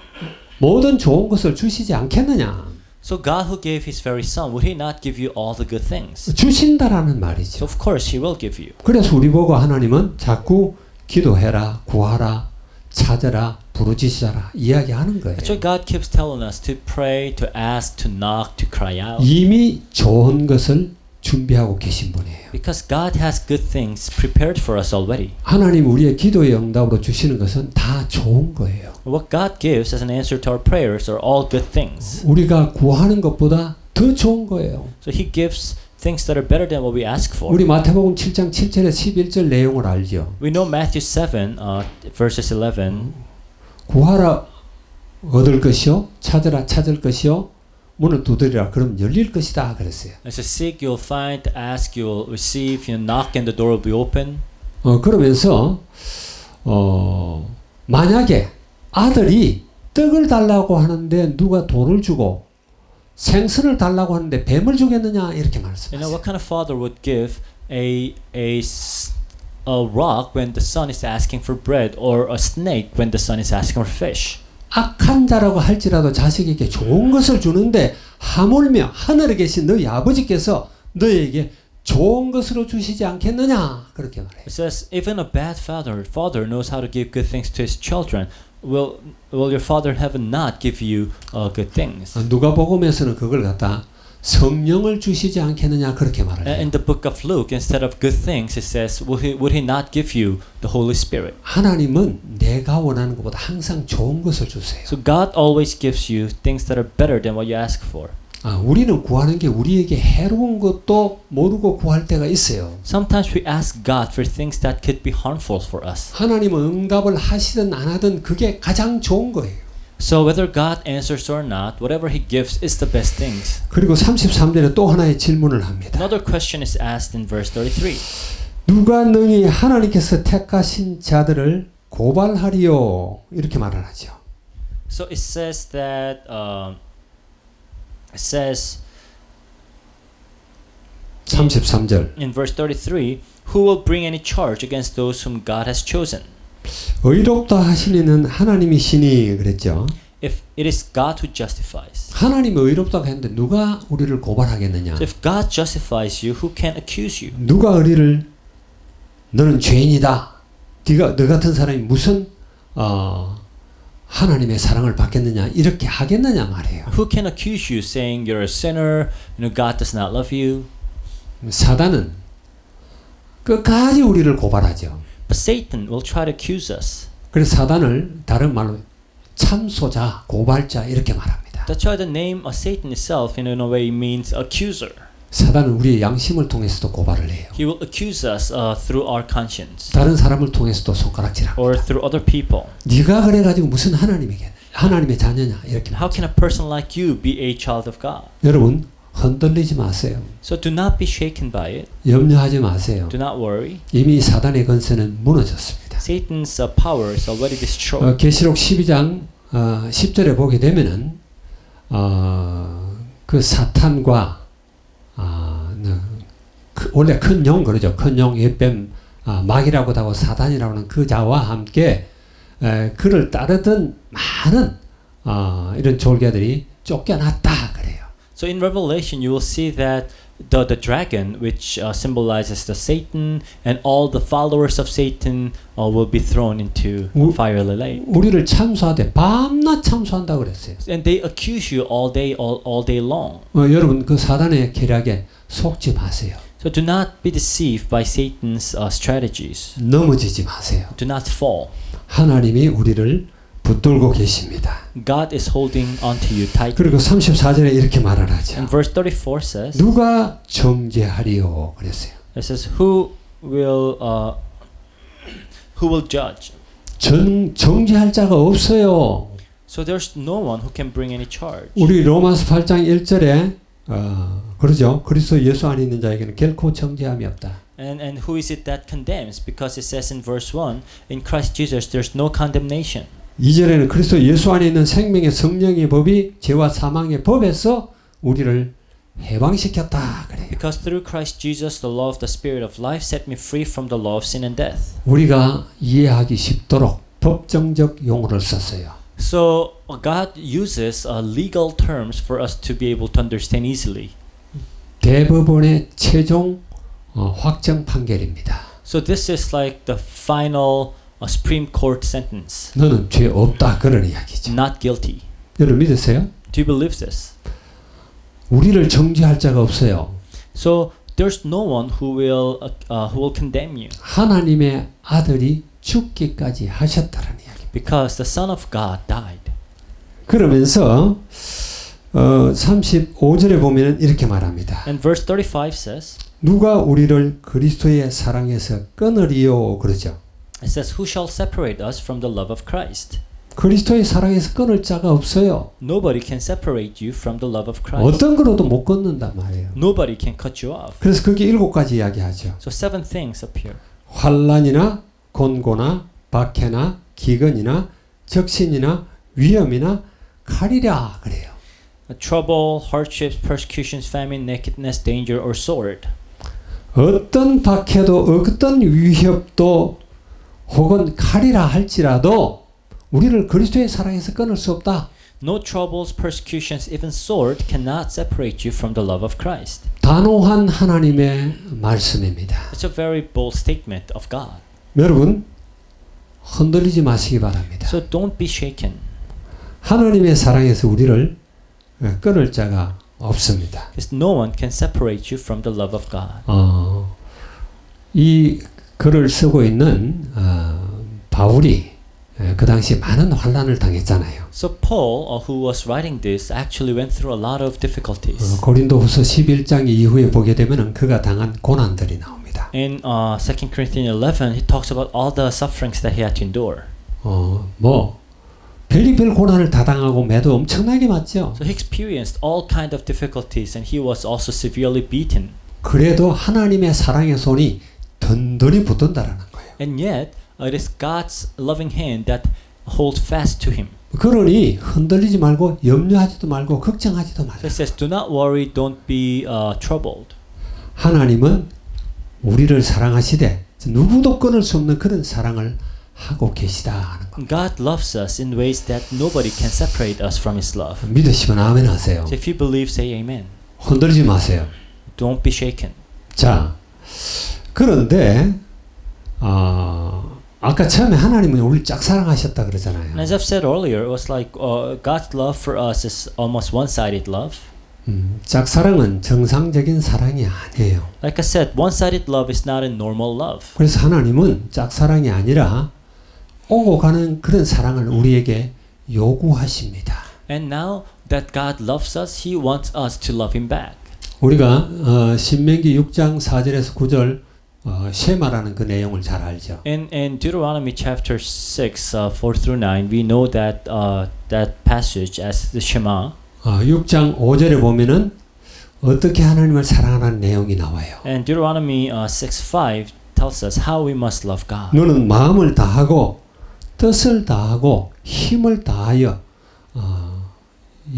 모든 좋은 것을 주시지 않겠느냐? So God who gave his very son, would he not give you all the good things? 주신다라는 So 말이죠. of course he will give you. 그래서 우리 보고 하나님은 자꾸 기도해라, 구하라, 찾아라, 부르짖어라 이야기하는 거예요. That's why God keeps telling us to pray, to ask, to knock, to cry out. 이미 좋은 것을 준비하고 계신 분이에요. Because God has good things prepared for us already. 하나님 우리의 기도의 응답으로 주시는 것은 다 좋은 거예요. What God gives as an answer to our prayers are all good things. 우리가 구하는 것보다 더 좋은 거예요. So He gives things that are better than what we ask for. 우리 마태복음 7장 7절에 11절 내용을 알죠. We know Matthew 7 verses 11. 구하라 얻을 것이요, 찾으라 찾을 것이요, 문을 두드리라 그럼 열릴 것이다 그랬어요. As you seek, you'll find. Ask, you'll receive. You knock, and the door will be open. 그러면서 만약에 아들이 떡을 달라고 하는데 누가 돌을 주고 생선을 달라고 하는데 뱀을 주겠느냐 이렇게 You know, 말씀하세요. what kind of father would give a rock when the son is asking for bread, or a snake when the son is asking for fish? 악한 자라고 할지라도 자식에게 좋은 것을 주는데 하물며 하늘에 계신 너희 아버지께서 너희에게 좋은 것으로 주시지 않겠느냐 그렇게 말해요. It says, even a bad father knows how to give good things to his children. Will your Father in heaven not give you good things? 누가복음에서는 그걸 갖다 성령을 주시지 않겠느냐 그렇게 말을 해요. In the book of Luke, instead of good things, it says, would he not give you the Holy Spirit? 하나님은 내가 원하는 것보다 항상 좋은 것을 주세요. So God always gives you things that are better than what you ask for. 우리는 구하는 게 우리에게 해로운 것도 모르고 구할 때가 있어요. Sometimes we ask God for things that could be harmful for us. 하나님은 응답을 하시든 안 하든 그게 가장 좋은 거예요. So whether God answers or not, whatever He gives is the best things. 그리고 33절에 또 하나의 질문을 합니다. Another question is asked in verse 33. 누가 능히 하나님께서 택하신 자들을 고발하리요 이렇게 말을 하죠. So it says that it says 33절 in verse 33, who will bring any charge against those whom God has chosen? 의롭다 하시는 하나님이시니 그랬죠. If it is God who justifies. 하나님이 의롭다고 했는데 누가 우리를 고발하겠느냐? So if God justifies you, who can accuse you? 누가 우리를 너는 죄인이다. 너 같은 사람이 무슨 하나님의 사랑을 받겠느냐 이렇게 하겠느냐 말이에요. Who can accuse you saying you're a sinner, God does not love you? 사단은 끝까지 우리를 고발하죠. But Satan will try to accuse us. 그래서 사단을 다른 말로 참소자, 고발자 이렇게 말합니다. That's why the name of Satan itself in a way means accuser. 사단은 우리의 양심을 통해서도 고발을 해요. He will accuse us through our conscience. 다른 사람을 통해서도 손가락질합니다. Or through other people. 네가 그래가지고 무슨 하나님의 자녀냐 이렇게. How can a person like you be a child of God? 여러분 흔들리지 마세요. So do not be shaken by it. 염려하지 마세요. Do not worry. 이미 사단의 권세는 무너졌습니다. Satan's power is already destroyed. 계시록 12장 10절에 보게 되면은 그 사탄과 원래 큰 용 그러죠. 큰 용, 옛뱀, 마귀라고도 하고 사단이라고 하는 그 자와 함께 그를 따르던 많은 이런 졸개들이 쫓겨났다 그래요. So in Revelation, you will see that the dragon, which symbolizes the Satan, and all the followers of Satan will be thrown into fiery lake. 우리를 참소하되 밤낮 참소한다 그랬어요. And they accuse you all day long. 여러분 그 사단의 계략에 속지 마세요. So do not be deceived by Satan's strategies. 넘어지지 마세요. Do not fall. 하나님이 우리를 붙들고 계십니다. God is holding onto you tightly. 그리고 34절에 이렇게 말을 하죠. And verse 34 says, 누가 정죄하리요 그랬어요. it says, who will judge? 정죄할 자가 없어요. So there's no one who can bring any charge. 우리 로마서 8장 1절에 그러죠. 그리스도 예수 안에 있는 자에게는 결코 정죄함이 없다. And who is it that condemns? Because it says in verse 1, in Christ Jesus there's no condemnation. 2절에는 그리스도 예수 안에 있는 생명의 성령의 법이 죄와 사망의 법에서 우리를 해방시켰다 그래요. Because through Christ Jesus the law of the spirit of life set me free from the law of sin and death. 우리가 이해하기 쉽도록 법정적 용어를 썼어요. So God uses legal terms for us to be able to understand easily. 대법원의 최종 확정 판결입니다. So this is like the final Supreme Court sentence. 너는 죄 없다 그런 이야기죠. Not guilty. 여러분 믿으세요? Do you believe this? 우리를 정죄할 자가 없어요. So there's no one who will condemn you. 하나님의 아들이 죽기까지 하셨다는 이야기. Because the Son of God died. 그러면서 35절에 보면 이렇게 말합니다. And verse 35 says, 누가 우리를 그리스도의 사랑에서 끊으리요 그러죠. it says, who shall separate us from the love of Christ? 그리스도의 사랑에서 끊을 자가 없어요. Nobody can separate you from the love of Christ. 어떤 거로도 못 끊는단 말이에요. Nobody can cut you off. 그래서 그게 7가지 이야기하죠. So 7 things appear. 환난이나 곤고나 박해나 기근이나 적신이나 위험이나 칼이라 그래요. Trouble, hardships, persecutions, famine, nakedness, danger, or sword. 어떤 박해도 어떤 위협도 혹은 칼이라 할지라도 우리를 그리스도의 사랑에서 끊을 수 없다. No troubles, persecutions, even sword cannot separate you from the love of Christ. 단호한 하나님의 말씀입니다. It's a very bold statement of God. 여러분 흔들리지 마시기 바랍니다. So don't be shaken. 하나님의 사랑에서 우리를 끊을 자가 없습니다. Because no one can separate you from the love of God. 이 글을 쓰고 있는 바울이 그 당시 많은 환난을 당했잖아요. So Paul, who was writing this, actually went through a lot of difficulties. 고린도후서 11장 이후에 보게 되면은 그가 당한 고난들이 나옵니다. In 2 Corinthians 11, he talks about all the sufferings that he had to endure. 뭐 별의별 고난을 다 당하고 매도 엄청나게 맞죠. So he experienced all kind of difficulties, and he was also severely beaten. 그래도 하나님의 사랑의 손이 든든히 붙든다라는 거예요. And yet, it is God's loving hand that holds fast to him. 그러니 흔들리지 말고 염려하지도 말고 걱정하지도 So 말라. it says, "Do not worry, don't be troubled." 하나님은 우리를 사랑하시되 누구도 끊을 수 없는 그런 사랑을 하고 계시다 하는 겁니다. God loves us in ways that nobody can separate us from His love. 믿으시면 아멘 하세요. So if you believe, say Amen. 흔들리지 마세요. Don't be shaken. 자, 그런데 아까 처음에 하나님은 우리를 짝 사랑하셨다 그러잖아요. And as I've said earlier, it was like God's love for us is almost one-sided love. 짝사랑은 정상적인 사랑이 아니에요. Like I said, one-sided love is not a normal love. 그래서 하나님은 짝사랑이 아니라 오고 가는 그런 사랑을 우리에게 요구하십니다. And now that God loves us, He wants us to love Him back. 우리가 신명기 6장 4절에서 9절 쉐마라는 그 내용을 잘 알죠. In Deuteronomy chapter 6, 4 through 9, we know that that passage as the Shema. 6장 5절에 보면은 어떻게 하나님을 사랑하는 내용이 나와요. And Deuteronomy 6:5 tells us how we must love God. 너는 마음을 다하고 뜻을 다하고 힘을 다하여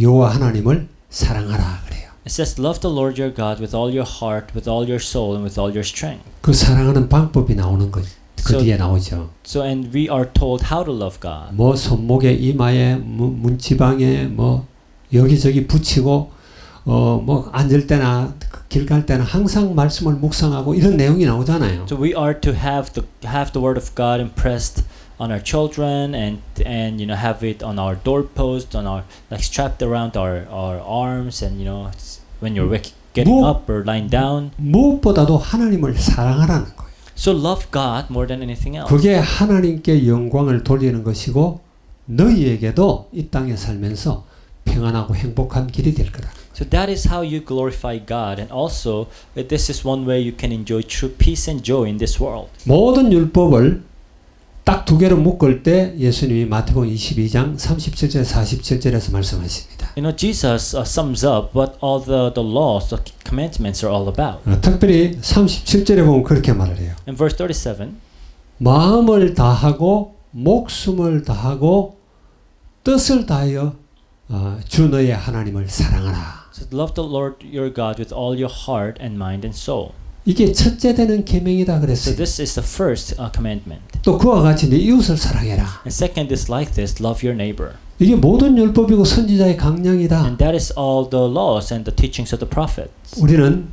여호와 하나님을 사랑하라 그래요. It says, "Love the Lord your God with all your heart, with all your soul, and with all your strength." 그 사랑하는 방법이 나오는 거. 그 So- 뒤에 나오죠. So, and we are told how to love God. 뭐 손목에 이마에 문지방에 뭐 여기저기 붙이고 뭐 앉을 때나 길 갈 때나 항상 말씀을 묵상하고 이런 내용이 나오잖아요. So we are to have the word of God impressed on our children and you know have it on our doorpost, on our like strapped around our arms, and you know when you're getting 뭐- up or lying down. 무엇보다도 하나님을 사랑하라는 거예요. So love God more than anything else. 그게 하나님께 영광을 돌리는 것이고 너희에게도 이 땅에 살면서 평안하고 행복한 길이 될 거라. So that is how you glorify God, and also this is one way you can enjoy true peace and joy in this world. 모든 율법을 딱 두 개로 묶을 때 예수님이 마태복음 22장 37절 47절에서 말씀하십니다. You know, Jesus sums up what all the laws, the commandments are all about. 특별히 37절에 보면 그렇게 말을 해요. In verse 37, 마음을 다하고 목숨을 다하고 뜻을 다하여 주 너의 하나님을 사랑하라. so love the Lord your God with all your heart and mind and soul. 이게 첫째 되는 계명이다 So 그랬어요. this is the first commandment. 또 그와 같이 네 이웃을 사랑해라. And second is like this, love your neighbor. 이게 모든 율법이고 선지자의 강령이다. And that is all the laws and the teachings of the prophets. 우리는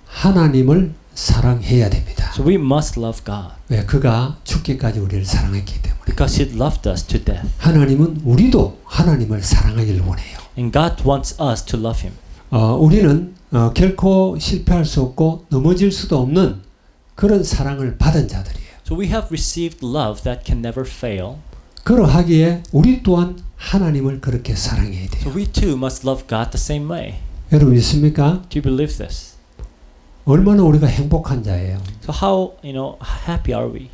하나님을 사랑해야 됩니다. So we must love God 왜? 그가 죽기까지 우리를 사랑했기 때문에. because He loved us to death. 하나님은 우리도 하나님을 사랑하기를 원해요. And God wants us to love Him. 우리는 결코 실패할 수 없고 넘어질 수도 없는 그런 사랑을 받은 자들이에요. So we have received love that can never fail. 그러하기에 우리 또한 하나님을 그렇게 사랑해야 돼요. So we too must love God the same way. 여러분 믿습니까? Do you believe this? 얼마나 우리가 행복한 자예요. So how, you know, happy are we?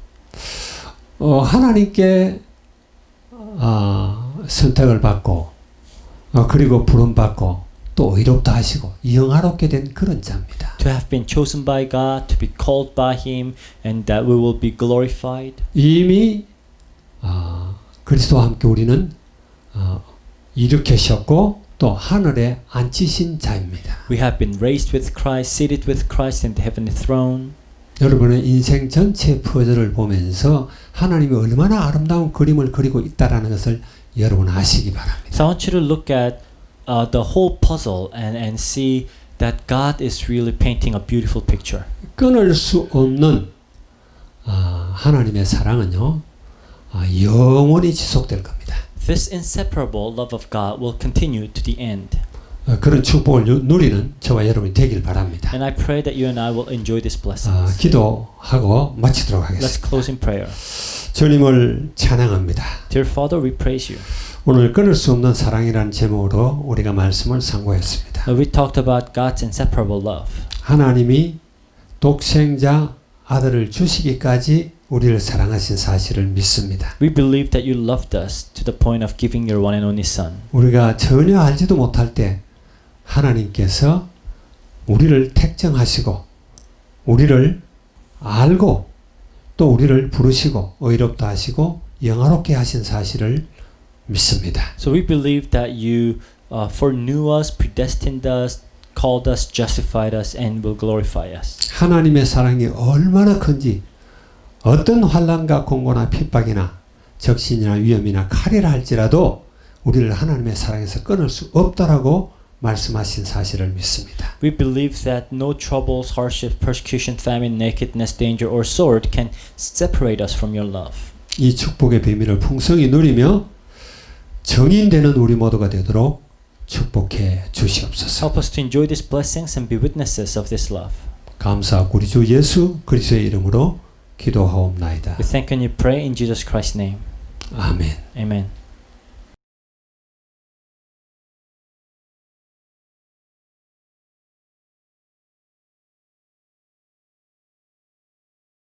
하나님께 선택을 받고 그리고 부름 받고 또 의롭다 하시고 영화롭게 된 그런 자입니다. To have been chosen by God, to be called by Him, and that we will be glorified. 이미 그리스도와 함께 우리는 일으키셨고 또 하늘에 앉히신 자입니다. We have been raised with Christ, seated with Christ in the heavenly throne. 여러분의 인생 전체 퍼즐을 보면서 하나님이 얼마나 아름다운 그림을 그리고 있다라는 것을 여러분 아시기 바랍니다. So I want you to look at the whole puzzle and see that God is really painting a beautiful picture. 끊을 수 없는 하나님의 사랑은요, 영원히 지속될 겁니다. This inseparable love of God will continue to the end. 그런 축복을 누리는 저와 여러분이 되길 바랍니다. And I pray that you and I will enjoy these blessings. 기도하고 마치도록 Let's 하겠습니다. close in prayer. 주님을 찬양합니다. Dear Father, we praise you. 오늘 끊을 수 없는 사랑이라는 제목으로 우리가 말씀을 상고했습니다. We talked about God's inseparable love. 하나님이 독생자 아들을 주시기까지 우리를 사랑하신 사실을 믿습니다. We believe that you loved us to the point of giving your one and only Son. 우리가 전혀 알지도 못할 때 하나님께서 우리를 택정하시고 우리를 알고 또 우리를 부르시고 의롭다 하시고 영화롭게 하신 사실을 믿습니다. So we believe that you foreknew us, predestined us, called us, justified us, and will glorify us. 하나님의 사랑이 얼마나 큰지 어떤 환난과 공고나 핍박이나 적신이나 위험이나 칼이라 할지라도 우리를 하나님의 사랑에서 끊을 수 없다라고 말씀하신 사실을 믿습니다. We believe that no troubles, hardships, persecution, famine, nakedness, danger, or sword can separate us from your love. 이 축복의 비밀을 풍성히 누리며 정인되는 우리 모두가 되도록 축복해 주시옵소서. Help us to enjoy these blessings and be witnesses of this love. 감사하고 우리 주 예수 그리스도의 이름으로 기도하옵나이다. We thank and you pray in Jesus Christ's name. 아멘. Amen.